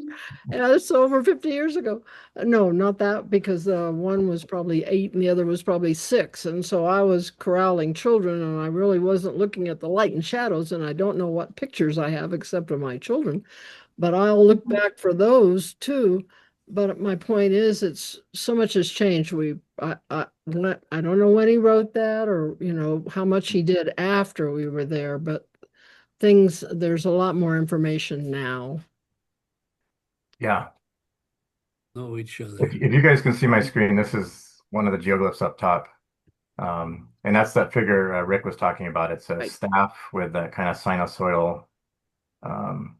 Speaker 3: Yeah, it's over 50 years ago. No, not that, because one was probably 8 and the other was probably 6. And so I was corralling children and I really wasn't looking at the light and shadows. And I don't know what pictures I have except of my children, but I'll look back for those too. But my point is, it's so much has changed. I don't know when he wrote that, or how much he did after we were there, but there's a lot more information now.
Speaker 1: Yeah.
Speaker 4: Know each other.
Speaker 1: If you guys can see my screen, this is one of the geoglyphs up top. And that's that figure Rick was talking about. It's a
Speaker 3: Right.
Speaker 1: staff with that kind of sinusoidal um,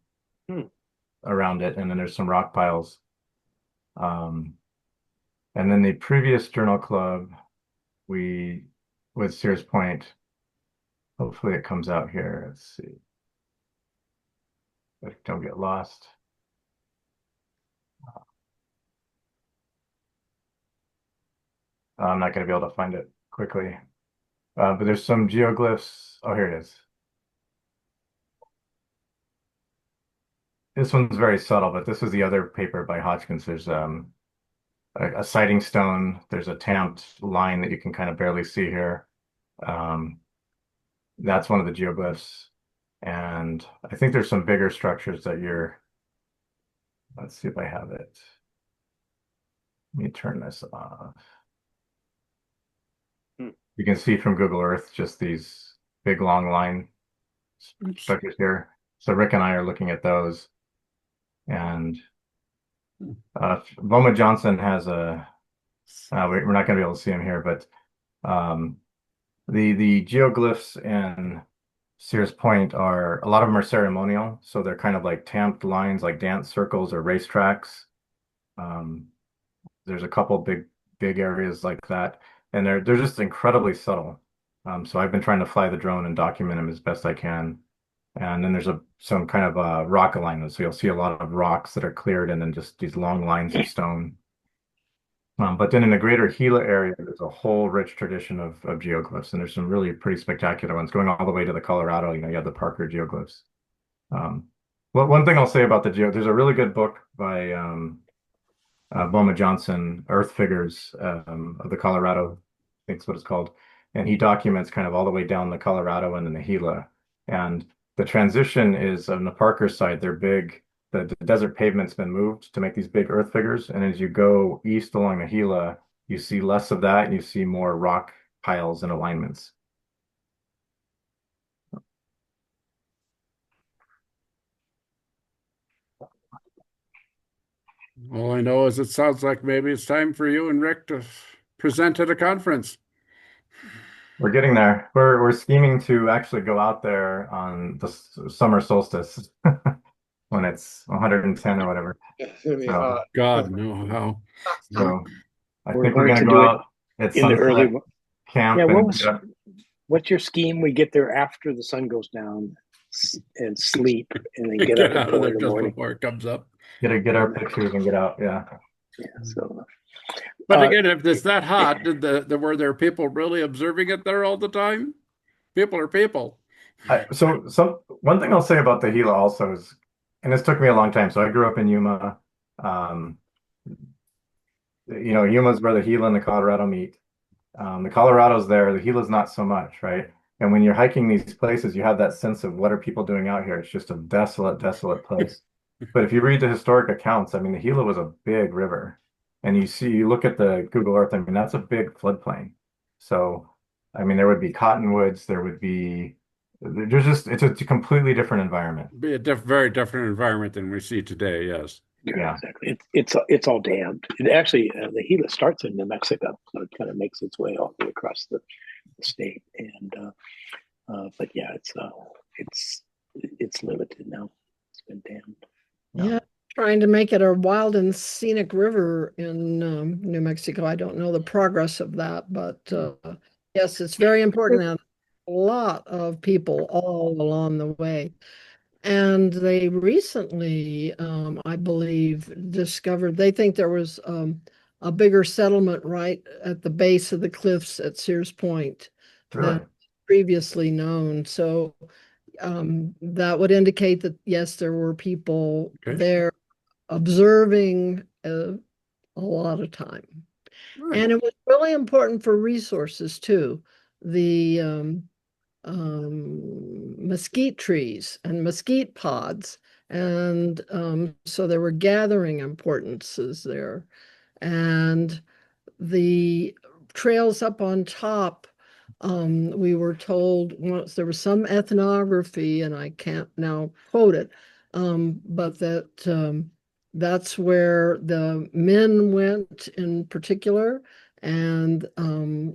Speaker 1: around it, and then there's some rock piles. And then the previous journal club, we with Sears Point. Hopefully it comes out here. Let's see. But don't get lost. I'm not going to be able to find it quickly. But there's some geoglyphs. Oh, here it is. This one's very subtle, but this is the other paper by Hoskinson. There's a sighting stone. There's a tamped line that you can kind of barely see here. That's one of the geoglyphs. And I think there's some bigger structures that let's see if I have it. Let me turn this off. You can see from Google Earth just these big long line structures here. So Rick and I are looking at those. And Boma Johnson has we're not going to be able to see him here, but the geoglyphs in Sears Point a lot of them are ceremonial. So they're kind of like tamped lines, like dance circles or racetracks. There's a couple big areas like that, and they're just incredibly subtle. So I've been trying to fly the drone and document them as best I can. And then there's some kind of rock alignment. So you'll see a lot of rocks that are cleared and then just these long lines of stone. But then in the greater Gila area, there's a whole rich tradition of geoglyphs, and there's some really pretty spectacular ones going all the way to the Colorado. You have the Parker geoglyphs. Well, one thing I'll say about there's a really good book by Boma Johnson, Earth Figures of the Colorado, I think is what it's called. And he documents kind of all the way down the Colorado and then the Gila. And the transition is on the Parker side, they're big. The desert pavement's been moved to make these big earth figures. And as you go east along the Gila, you see less of that and you see more rock piles and alignments.
Speaker 4: All I know is it sounds like maybe it's time for you and Rick to present at a conference.
Speaker 1: We're getting there. We're scheming to actually go out there on the summer solstice when it's 110 or whatever.
Speaker 7: It's gonna be
Speaker 1: So,
Speaker 7: hot.
Speaker 4: God, no, how.
Speaker 1: so I
Speaker 2: We're
Speaker 1: think we're
Speaker 2: going
Speaker 1: gonna
Speaker 2: to
Speaker 1: go
Speaker 2: do it
Speaker 1: out at
Speaker 2: in the early.
Speaker 1: sunset, camp,
Speaker 2: Yeah,
Speaker 1: and
Speaker 2: what's your scheme? We get there after the sun goes down and sleep, and then get up
Speaker 4: Get
Speaker 2: at
Speaker 4: out of
Speaker 2: 4
Speaker 4: there
Speaker 2: in the
Speaker 4: just
Speaker 2: morning.
Speaker 4: before it comes up.
Speaker 1: get our pictures and get out. Yeah.
Speaker 2: Yeah, so
Speaker 4: But
Speaker 2: uh,
Speaker 4: again, if it's that hot, were there people really observing it there all the time? People are people.
Speaker 1: So one thing I'll say about the Gila also is, and this took me a long time. So I grew up in Yuma. Um, Yuma's where the Gila and the Colorado meet. The Colorado's there, the Gila's not so much, right? And when you're hiking these places, you have that sense of what are people doing out here? It's just a desolate, desolate place. But if you read the historic accounts, I mean, the Gila was a big river. And you look at the Google Earth, I mean, that's a big floodplain. So, I mean, there would be cottonwoods, it's a completely different environment.
Speaker 4: Be a very different environment than we see today, yes.
Speaker 2: yeah, exactly. It's all dammed. It actually the Gila starts in New Mexico, so it kind of makes its way all the way across the state. And but yeah, it's limited now. It's been dammed.
Speaker 3: Yeah, trying to make it a wild and scenic river in New Mexico. I don't know the progress of that, but yes, it's very important. And a lot of people all along the way. And they recently, I believe, discovered, they think there was a bigger settlement right at the base of the cliffs at Sears Point
Speaker 1: Really?
Speaker 3: than previously known. So that would indicate that, yes, there were people
Speaker 4: Okay.
Speaker 3: there observing a lot of time.
Speaker 4: Right.
Speaker 3: And it was really important for resources too. The mesquite trees and mesquite pods. And so there were gathering importances there. And the trails up on top, we were told once there was some ethnography, and I can't now quote it, but that's where the men went in particular, and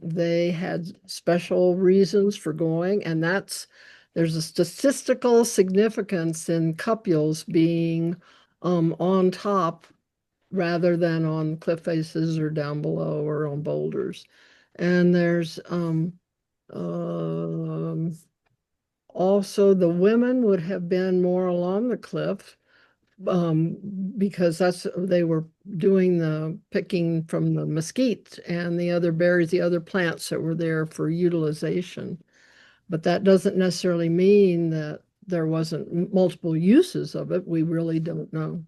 Speaker 3: they had special reasons for going, and there's a statistical significance in cupules being on top rather than on cliff faces or down below or on boulders. And there's also the women would have been more along the cliff because they were doing the picking from the mesquite and the other berries, the other plants that were there for utilization. But that doesn't necessarily mean that there wasn't multiple uses of it. We really don't know.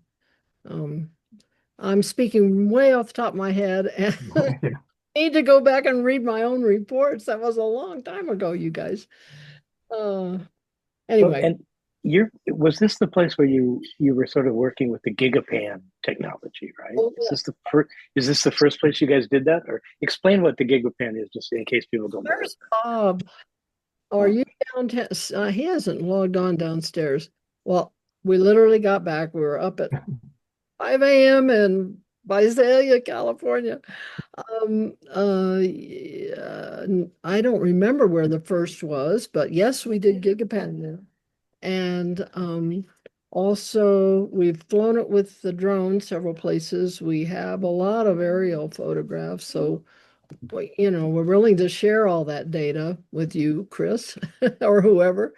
Speaker 3: I'm speaking way off the top of my head, and I need to go back and read my own reports. That was a long time ago, you guys. Anyway.
Speaker 2: And was this the place where you were sort of working with the gigapan technology, right?
Speaker 3: Oh,
Speaker 2: Is this the first place you guys did that? Or explain what the gigapan is, just in case people don't know.
Speaker 3: Where's Bob? Are you downtown? He hasn't logged on downstairs. Well, we literally got back. We were up at 5 a.m. in Visalia, California. I don't remember where the first was, but yes, we did Gigapan there. And also we've flown it with the drone several places. We have a lot of aerial photographs, so we're willing to share all that data with you, Chris, or whoever.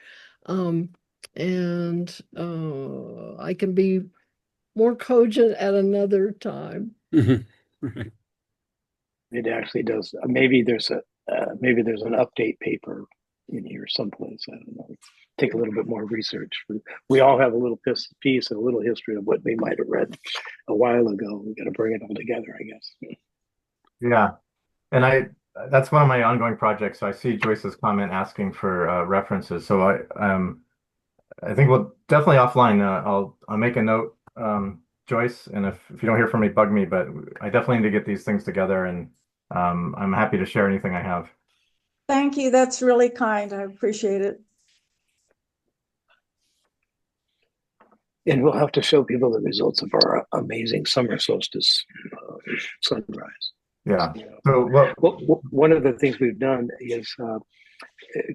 Speaker 3: And I can be more cogent at another time.
Speaker 4: Right.
Speaker 2: It actually does. Maybe there's an update paper in here someplace. I don't know. Take a little bit more research. We all have a little piece and a little history of what we might have read a while ago. We got to bring it all together, I guess.
Speaker 1: Yeah. And that's one of my ongoing projects. So I see Joyce's comment asking for references. So I think we'll definitely offline. I'll make a note, Joyce, and if you don't hear from me, bug me. But I definitely need to get these things together, and I'm happy to share anything I have.
Speaker 6: Thank you. That's really kind. I appreciate it.
Speaker 2: And we'll have to show people the results of our amazing summer solstice sunrise.
Speaker 1: Yeah.
Speaker 2: You know.
Speaker 1: So what?
Speaker 2: Well, one of the things we've done is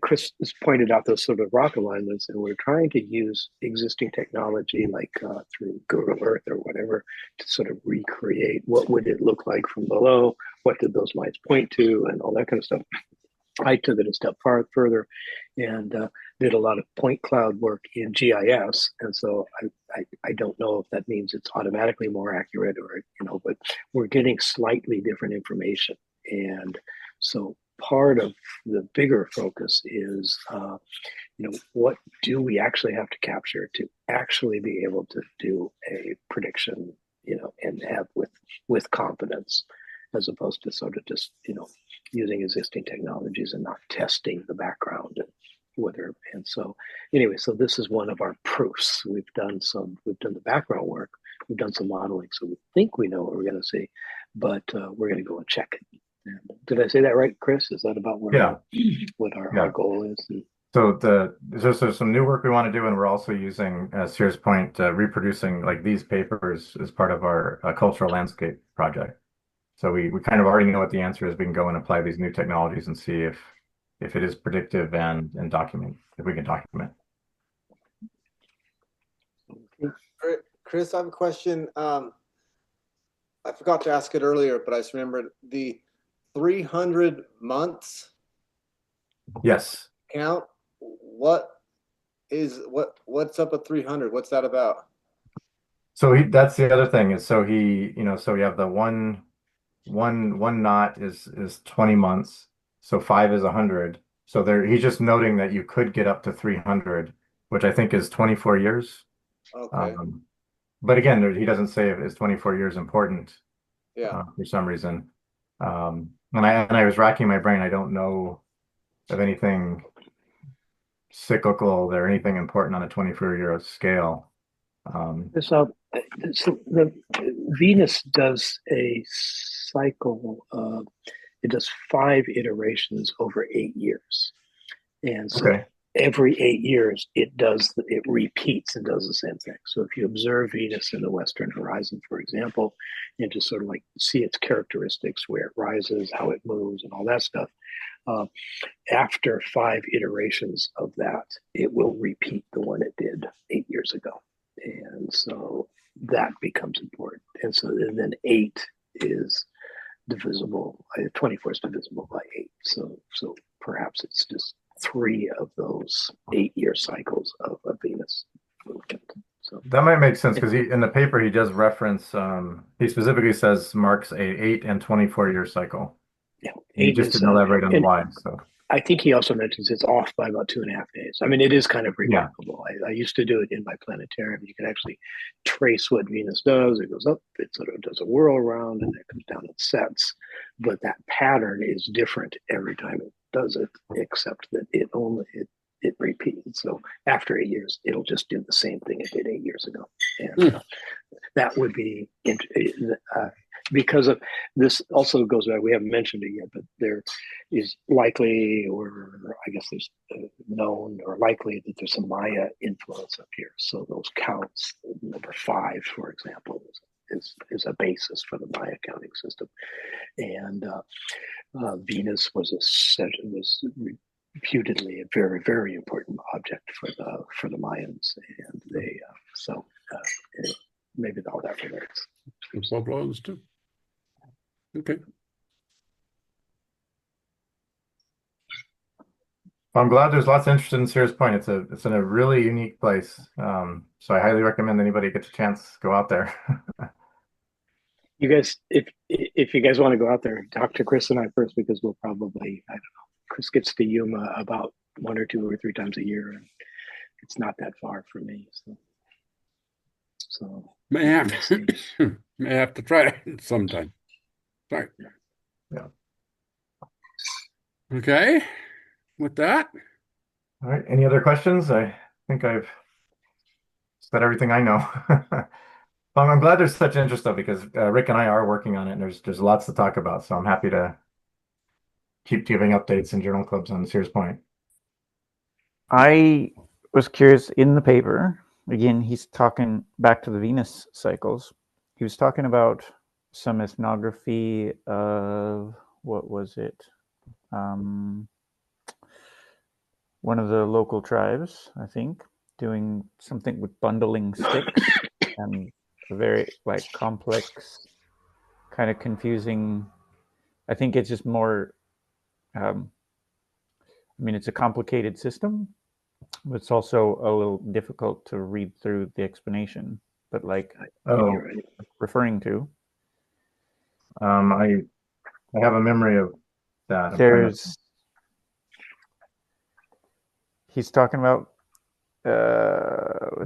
Speaker 2: Chris has pointed out those sort of rock alignments, and we're trying to use existing technology like through Google Earth or whatever to sort of recreate what would it look like from below, what did those lines point to, and all that kind of stuff. I took it a step further and did a lot of point cloud work in GIS, and so I don't know if that means it's automatically more accurate or but we're getting slightly different information, and so part of the bigger focus is what do we actually have to capture to actually be able to do a prediction, and have with confidence, as opposed to sort of just using existing technologies and not testing the background and whether. And so anyway, so this is one of our proofs. We've done the background work, we've done some modeling, so we think we know what we're going to see, but we're going to go and check it. And did I say that right, Chris? Is that about what our goal is?
Speaker 1: So there's some new work we want to do, and we're also using Sears Point reproducing like these papers as part of our cultural landscape project. So we kind of already know what the answer is. We can go and apply these new technologies and see if it is predictive and document, if we can document.
Speaker 7: Chris, I have a question. I forgot to ask it earlier, but I just remembered the 300 months.
Speaker 1: Yes.
Speaker 7: Count. What's up with 300? What's that about?
Speaker 1: So that's the other thing is so we have the one knot is 20 months. So 5 is 100. So he's just noting that you could get up to 300, which I think is 24 years.
Speaker 7: Okay.
Speaker 1: But again, he doesn't say if is 24 years important.
Speaker 7: Yeah.
Speaker 1: For some reason. And I was racking my brain. I don't know of anything cyclical or anything important on a 24-year scale.
Speaker 2: So the Venus does a cycle. It does 5 iterations over 8 years, and so every 8 years it repeats and does the same thing. So if you observe Venus in the western horizon, for example, and just sort of like see its characteristics, where it rises, how it moves, and all that stuff. After 5 iterations of that, it will repeat the one it did 8 years ago. And so that becomes important. And so then 8 is divisible, 24 is divisible by 8. So perhaps it's just 3 of those 8-year cycles of Venus movement. So
Speaker 1: that might make sense because in the paper he does reference, he specifically says marks a 8 and 24-year cycle.
Speaker 2: Yeah,
Speaker 1: he just didn't elaborate on why. So
Speaker 2: I think he also mentions it's off by about 2.5 days. I mean, it is kind of remarkable. I used to do it in my planetarium. You can actually trace what Venus does. It goes up, it sort of does a whirl around, and then it comes down and sets. But that pattern is different every time it does it, except that it repeats. So after 8 years, it'll just do the same thing it did 8 years ago. And that would be because of this. Also goes back, we haven't mentioned it yet, but there is likely, or I guess there's known or likely that there's some Maya influence up here. So those counts, number 5, for example, is a basis for the Maya counting system. And Venus was reputedly a very, very important object for the Mayans, and they maybe all that relates.
Speaker 4: Some blows too. Okay.
Speaker 1: I'm glad there's lots of interest in Sears Point. It's in a really unique place. So I highly recommend anybody gets a chance, go out there.
Speaker 2: You guys, if you guys want to go out there, talk to Chris and I first, because we'll probably, I don't know, Chris gets to Yuma about 1 or 2 or 3 times a year, and it's not that far for me. So
Speaker 4: may have to try it sometime. Sorry.
Speaker 1: Yeah.
Speaker 4: Okay. With that.
Speaker 1: All right. Any other questions? I think I've said everything I know. I'm glad there's such interest though, because Rick and I are working on it, and there's lots to talk about. So I'm happy to keep giving updates in journal clubs on Sears Point.
Speaker 5: I was curious in the paper, again, he's talking back to the Venus cycles. He was talking about some ethnography of, what was it? One of the local tribes, I think, doing something with bundling sticks and a very like complex, kind of confusing. I think it's just more. I mean, it's a complicated system, but it's also a little difficult to read through the explanation. But like
Speaker 1: Oh,
Speaker 2: You're right.
Speaker 5: referring to,
Speaker 1: I have a memory of that.
Speaker 5: there's he's talking about.
Speaker 1: He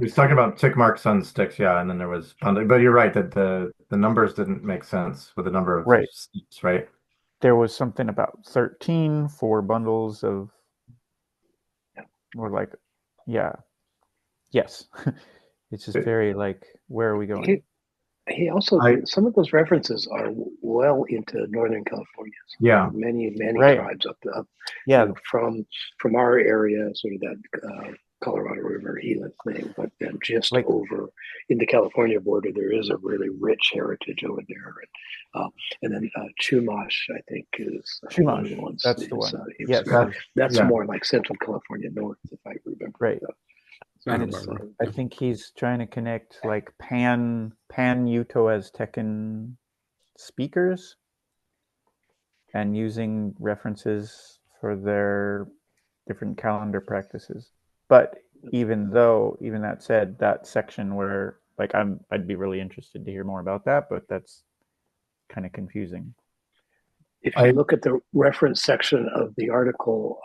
Speaker 1: was talking about tick marks on sticks, yeah, and then there was bundling. But you're right that the numbers didn't make sense with the number of
Speaker 5: Right.
Speaker 1: sticks, right?
Speaker 5: There was something about 13 for bundles of, or like, yeah, yes. It's just very like, where are we going?
Speaker 2: He also, some of those references are well into Northern California. So
Speaker 1: Yeah.
Speaker 2: many
Speaker 5: Right.
Speaker 2: tribes up
Speaker 5: Yeah.
Speaker 2: you know, from our area, sort of that Colorado River Gila thing, but then just
Speaker 5: Like-
Speaker 2: over in the California border, there is a really rich heritage over there. And then Chumash, I think, is one of the
Speaker 5: Chumash,
Speaker 2: ones.
Speaker 5: that's the one.
Speaker 2: It's
Speaker 5: Yes.
Speaker 2: that's
Speaker 1: Yeah.
Speaker 2: more like Central California North, if I remember.
Speaker 5: Right.
Speaker 4: Sound
Speaker 5: And
Speaker 4: about
Speaker 5: it's,
Speaker 4: right.
Speaker 5: I think he's trying to connect like Pan-Uto-Aztecan speakers and using references for their different calendar practices. But even that said, that section where like I'd be really interested to hear more about that, but that's kind of confusing.
Speaker 2: If you look at the reference section of the article,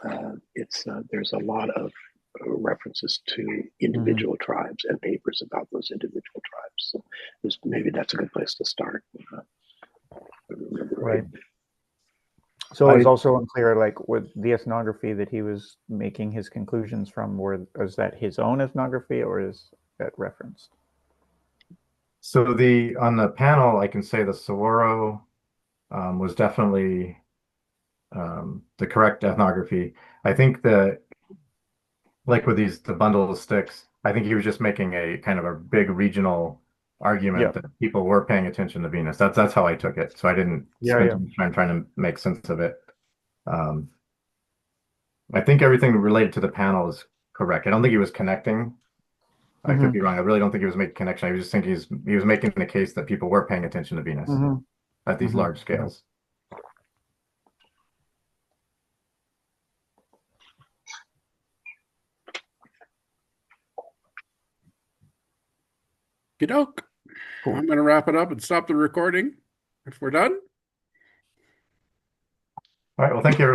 Speaker 2: there's a lot of references to individual tribes and papers about those individual tribes. So maybe that's a good place to start.
Speaker 5: Right. So it was also unclear, like with the ethnography that he was making his conclusions from, was that his own ethnography or is that referenced?
Speaker 1: So on the panel, I can say the Saguaro was definitely the correct ethnography. I think that, like with the bundle of sticks, I think he was just making a kind of a big regional argument that people were paying attention to Venus. That's how I took it. So I didn't spend too much time trying to make sense of it. I think everything related to the panel is correct. I don't think he was connecting. I could be wrong. I really don't think he was making connection. I was just thinking he was making the case that people were paying attention to Venus at these large scales.
Speaker 4: Okey-doke.
Speaker 5: Cool.
Speaker 4: I'm going to wrap it up and stop the recording if we're done.
Speaker 1: All right. Well, thank you, everyone.